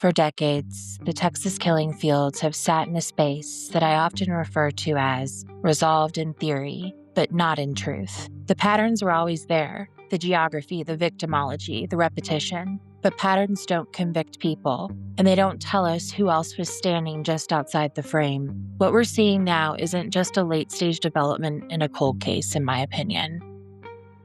For decades, the Texas killing fields have sat in a space that I often refer to as resolved in theory, but not in truth. The patterns were always there, the geography, the victimology, the repetition, but patterns don't convict people, and they don't tell us who else was standing just outside the frame. What we're seeing now isn't just a late-stage development in a cold case, in my opinion.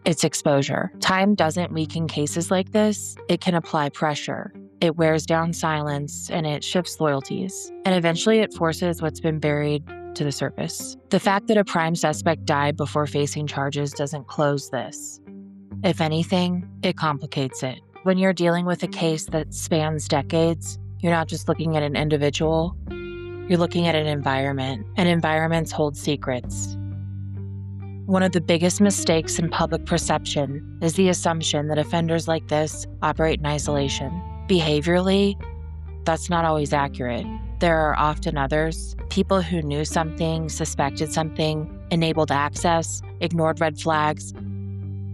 It's exposure. Time doesn't weaken cases like this. It can apply pressure. It wears down silence, and it shifts loyalties. And eventually it forces what's been buried to the surface. The fact that a prime suspect died before facing charges doesn't close this. If anything, it complicates it. When you're dealing with a case that spans decades, you're not just looking at an individual, you're looking at an environment, and environments hold secrets. One of the biggest mistakes in public perception is the assumption that offenders like this operate in isolation. Behaviorally, that's not always accurate. There are often others, people who knew something, suspected something, enabled access, ignored red flags,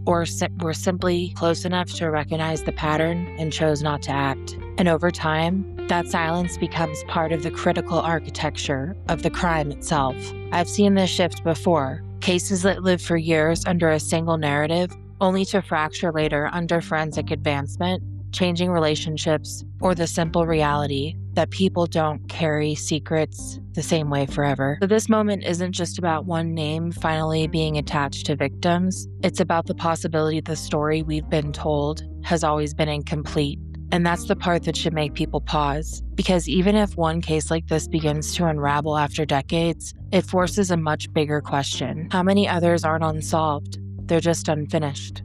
or were simply close enough to recognize the pattern and chose not to act. And over time, that silence becomes part of the critical architecture of the crime itself. I've seen this shift before. Cases that live for years under a single narrative, only to fracture later under forensic advancement, changing relationships, or the simple reality that people don't carry secrets the same way forever. So this moment isn't just about one name finally being attached to victims. It's about the possibility the story we've been told has always been incomplete. And that's the part that should make people pause. Because even if one case like this begins to unravel after decades, it forces a much bigger question. How many others aren't unsolved? They're just unfinished.